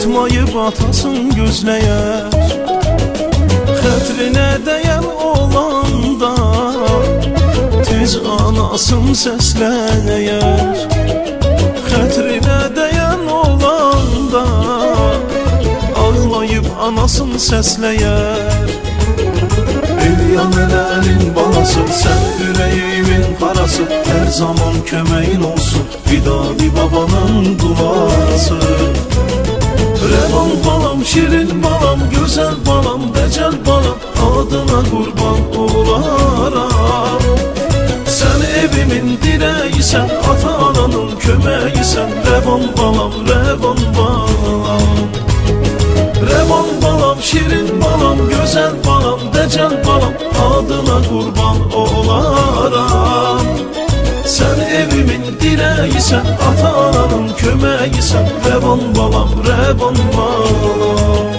Unutmayıb atasın gözləyər, xətrinə dəyən olanda tez anasın səsləyər. Xətrinə dəyən olanda ağlayıb anasın səsləyər. Elyan eləlin balası, sən ürəyimin parası, hər zaman köməyin olsun Vidadi babanın duası. Rəvan balam, şirin balam, gözəl balam, dəcəl balam, adına qurban olaram. Sən evimin dirəyisən, ata-ananın köməyisən, rəvan balam, rəvan balam. Rəvan balam, şirin balam, gözəl balam, dəcəl balam, adına qurban olaram. Sən evimin dirəyisən, ata-ananın köməyisən, rəvan balam, rəvan balam.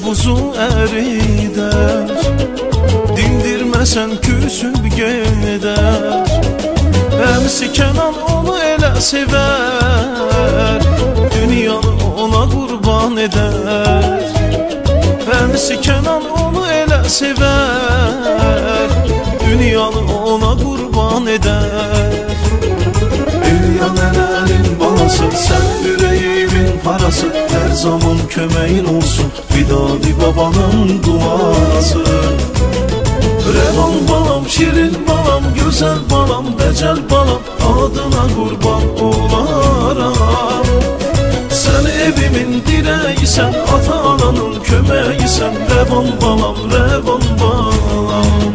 Buzu əridər, dindirməsən küsüb gedər. Əmsi Kənan onu elə sevər, dünyanı ona qurban edər. Əmsi Kənan onu elə sevər, dünyanı ona qurban edər. Elyan eləlin balası, sən ürəyimin parası, hər zaman köməyin olsun Vidadi babanın duası. Rəvan balam, şirin balam, gözəl balam, dəcəl balam, adına qurban olaram. Sən evimin dirəyisən, ata-ananın köməyisən, rəvan balam, rəvan balam.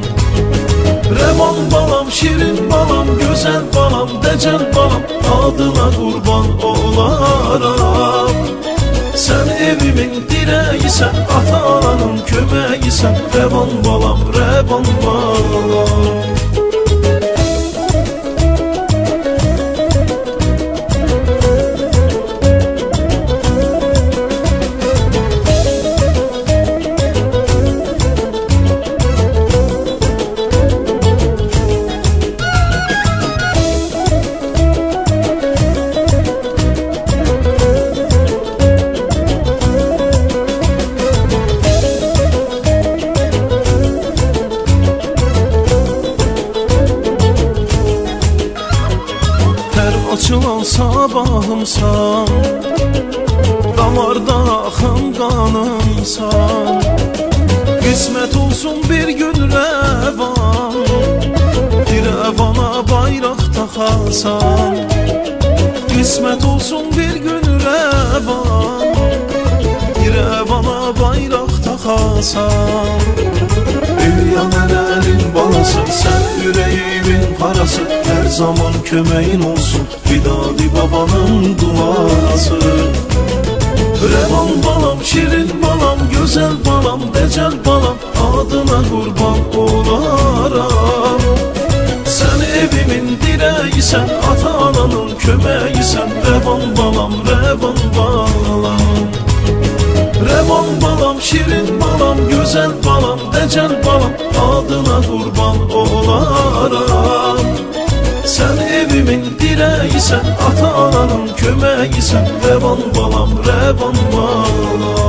Rəvan balam, şirin balam, gözəl balam, dəcəl balam, adına qurban olaram. Sən evimin dirəyisən, ata-ananın köməyisən, rəvan balam, rəvan balam. Açılan sabahımsan, damarda axan qanımsan. Qismət olsun bir gün rəvan, rəvana bayraq taxasan. Qismət olsun bir gün rəvan, rəvana bayraq taxasan. Elyan eləlin balası, sən ürəyimin parası, hər zaman köməyin olsun Vidadi babanın duası. Rəvan balam, şirin balam, gözəl balam, dəcəl balam, adına qurban olaram. Sən evimin dirəyisən, ata-ananın köməyisən, rəvan balam, rəvan balam. Rəvan balam, şirin balam, gözəl balam, dəcəl balam, adına qurban olaram. Sən evimin dirəyisən, ata-ananın köməyisən, rəvan balam, rəvan balam.